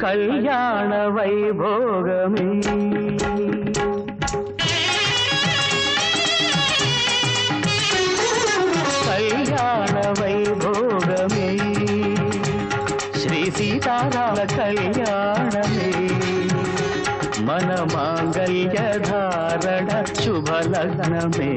కళ్యాణ వైభోగమే కళ్యాణ వైభోగమే శ్రీ సీతారామ కళ్యాణమే మన మాంగళ్య ధారణ శుభలగ్నమే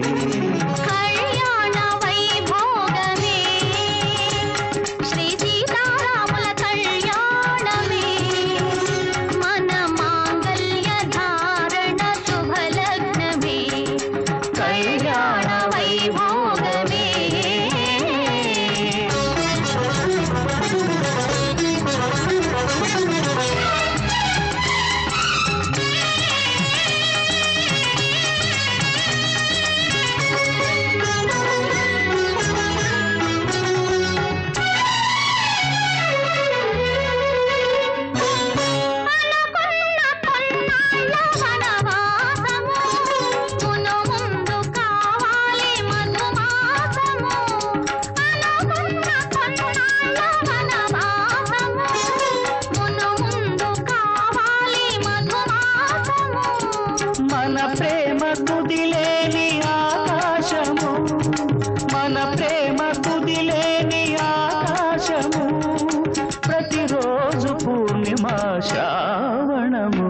ప్రతిరోజు పూర్ణిమా శ్రావణము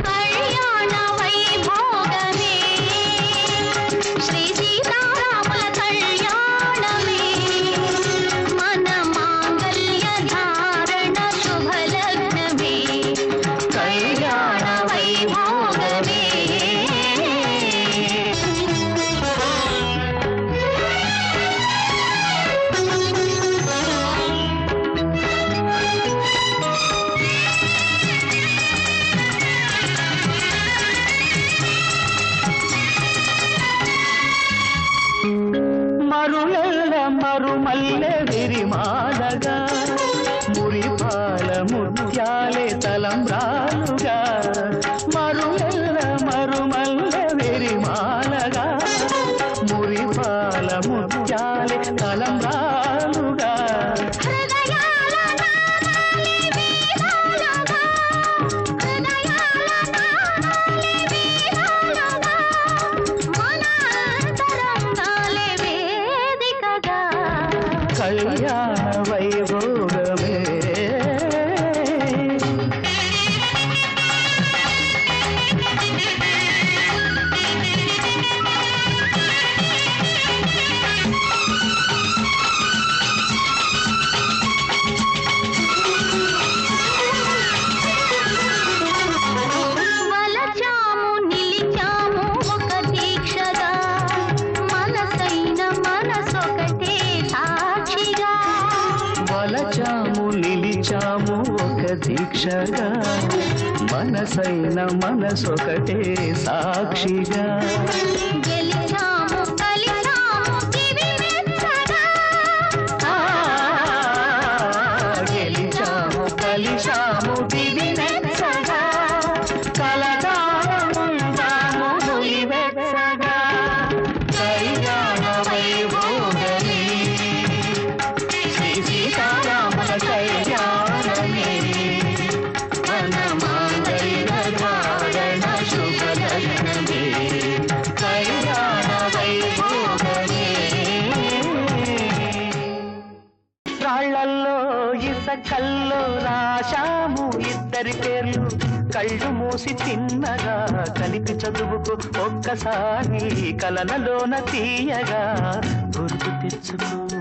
కళ్యాణ వైభోగమే శ్రీ సీతారాముల కళ్యాణమే మన మాంగళ్య ధారణ శుభలగ్నమే కళ్యాణ వైభోగమే మరుమల్లె విరిమాలగా మురిపాల ముత్యాలే తలంబ్రాలుగా మరుమల్లె విరిమాలగా మురిపాల ముత్యాలే తలంబ్రాలుగా కళ్యాణ వైభోగమే వలచాము నిలిచాము ఒక దీక్షగా మనసైన మనసొకటే సాక్షిగా వలచాము నిలిచాము ఒక దీక్షగా మనసైన మనసొకటే సాక్షిగా గెలిచాము కలిసాము దివిమెత్తగా గెలిచాము కలిసాము దివిమెత్తగా కలకాలముందాము నులివెచ్చగా కళ్యాణ వైభోగమే శ్రీ సీతారాముల కళ్యాణమే మన మాంగళ్య ధారణ శుభలగ్నమే కళ్యాణ వైభోగమే రాళ్లల్లో ఇసకల్లో రాశాము ఇద్దరి పేర్లు కళ్ళు మూసి తిన్నగా కలిపి చదువుకు ఒక్కసారి కలనలోన తీయగా గుర్తు తెచ్చుకో